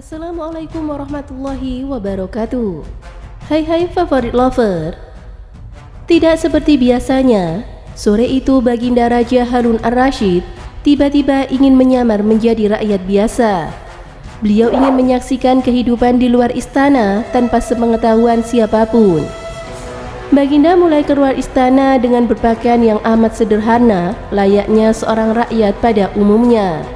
Assalamualaikum warahmatullahi wabarakatuh. Hai favorit lover. Tidak seperti biasanya, sore itu Baginda Raja Harun Ar-Rasyid tiba-tiba ingin menyamar menjadi rakyat biasa. Beliau ingin menyaksikan kehidupan di luar istana tanpa sepengetahuan siapapun. Baginda mulai keluar istana dengan berpakaian yang amat sederhana, layaknya seorang rakyat pada umumnya.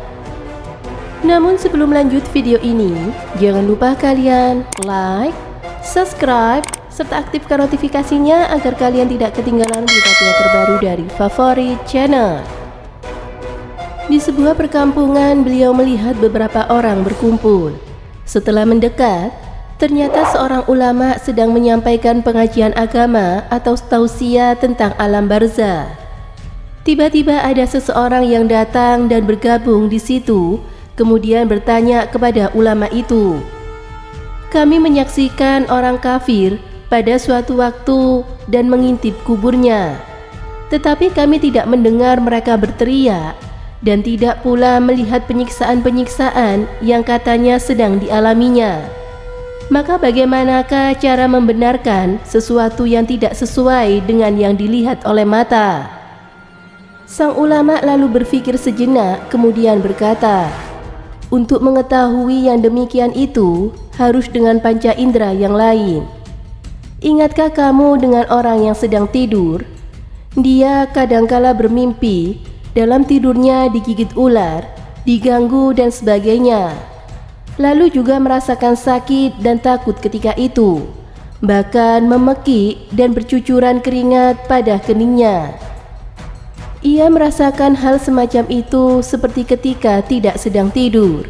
Namun sebelum lanjut video ini, jangan lupa kalian like, subscribe, serta aktifkan notifikasinya agar kalian tidak ketinggalan berita terbaru dari Favorit Channel. Di sebuah perkampungan, beliau melihat beberapa orang berkumpul. Setelah mendekat, ternyata seorang ulama sedang menyampaikan pengajian agama atau tausiah tentang alam barzah. Tiba-tiba ada seseorang yang datang dan bergabung di situ, kemudian bertanya kepada ulama itu, "Kami menyaksikan orang kafir pada suatu waktu dan mengintip kuburnya, tetapi kami tidak mendengar mereka berteriak dan tidak pula melihat penyiksaan-penyiksaan yang katanya sedang dialaminya. Maka bagaimanakah cara membenarkan sesuatu yang tidak sesuai dengan yang dilihat oleh mata?" Sang ulama lalu berpikir sejenak kemudian berkata, "Untuk mengetahui yang demikian itu harus dengan panca indera yang lain. Ingatkah kamu dengan orang yang sedang tidur? Dia kadangkala bermimpi, dalam tidurnya digigit ular, diganggu dan sebagainya. Lalu juga merasakan sakit dan takut ketika itu, bahkan memekik dan bercucuran keringat pada keningnya. Ia merasakan hal semacam itu seperti ketika tidak sedang tidur.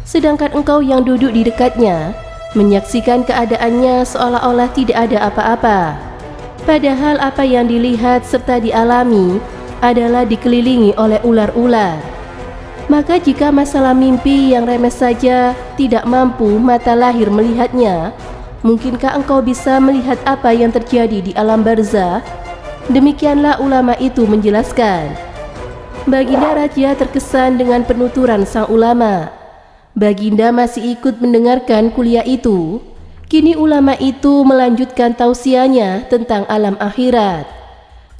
Sedangkan engkau yang duduk di dekatnya menyaksikan keadaannya seolah-olah tidak ada apa-apa. Padahal apa yang dilihat serta dialami adalah dikelilingi oleh ular-ular. Maka jika masalah mimpi yang remeh saja tidak mampu mata lahir melihatnya, mungkinkah engkau bisa melihat apa yang terjadi di alam barzah?" Demikianlah ulama itu menjelaskan. Baginda Raja terkesan dengan penuturan sang ulama. Baginda masih ikut mendengarkan kuliah itu. Kini ulama itu melanjutkan tausiahnya tentang alam akhirat.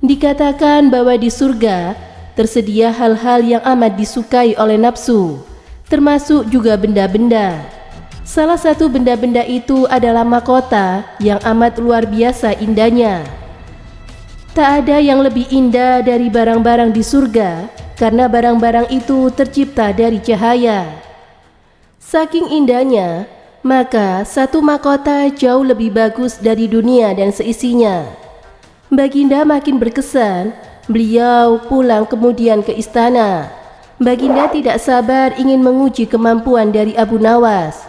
Dikatakan bahwa di surga tersedia hal-hal yang amat disukai oleh nafsu, termasuk juga benda-benda. Salah satu benda-benda itu adalah mahkota yang amat luar biasa indahnya. Tak ada yang lebih indah dari barang-barang di surga, karena barang-barang itu tercipta dari cahaya. Saking indahnya, maka satu mahkota jauh lebih bagus dari dunia dan seisinya. Baginda makin berkesan, beliau pulang kemudian ke istana. Baginda tidak sabar ingin menguji kemampuan dari Abu Nawas.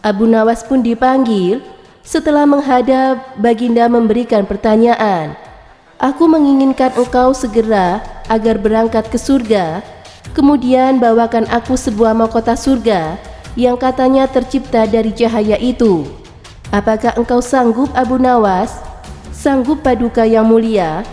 Abu Nawas pun dipanggil. Setelah menghadap, Baginda memberikan pertanyaan, "Aku menginginkan engkau segera agar berangkat ke surga, kemudian bawakan aku sebuah mahkota surga yang katanya tercipta dari cahaya itu. Apakah engkau sanggup, Abu Nawas? Sanggup Paduka yang mulia?"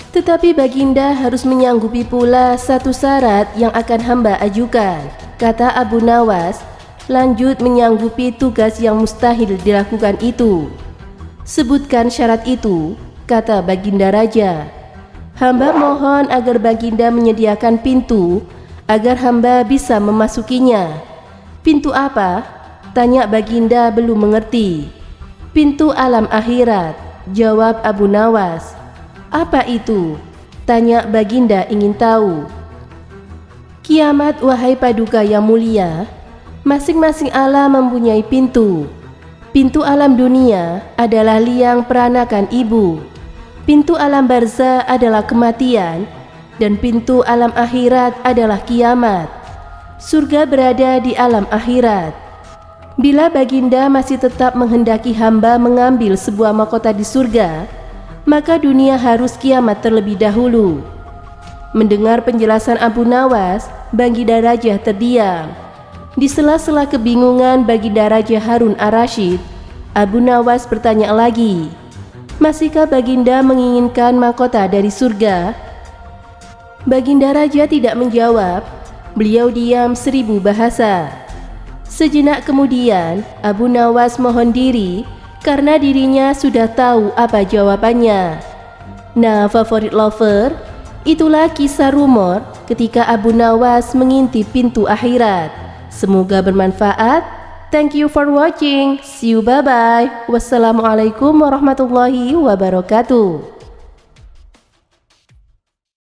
"Tetapi Baginda harus menyanggupi pula satu syarat yang akan hamba ajukan," kata Abu Nawas, lanjut menyanggupi tugas yang mustahil dilakukan itu. "Sebutkan syarat itu," kata Baginda Raja. "Hamba mohon agar Baginda menyediakan pintu agar hamba bisa memasukinya." "Pintu apa?" tanya Baginda belum mengerti. "Pintu alam akhirat," jawab Abu Nawas. "Apa itu?" tanya Baginda ingin tahu. "Kiamat wahai Paduka yang mulia, masing-masing alam mempunyai pintu. Pintu alam dunia adalah liang peranakan ibu. Pintu alam barzah adalah kematian, dan pintu alam akhirat adalah kiamat. Surga berada di alam akhirat. Bila Baginda masih tetap menghendaki hamba mengambil sebuah mahkota di surga, maka dunia harus kiamat terlebih dahulu." Mendengar penjelasan Abu Nawas, Baginda Raja terdiam. Di sela-sela kebingungan Baginda Raja Harun Ar-Rasyid, Abu Nawas bertanya lagi, "Masihkah Baginda menginginkan mahkota dari surga?" Baginda Raja tidak menjawab. Beliau diam 1000 bahasa. Sejenak kemudian, Abu Nawas mohon diri karena dirinya sudah tahu apa jawabannya. Nah, favorit lover, itulah kisah rumor ketika Abu Nawas mengintip pintu akhirat. Semoga bermanfaat. Thank you for watching. See you, bye-bye. Wassalamualaikum warahmatullahi wabarakatuh.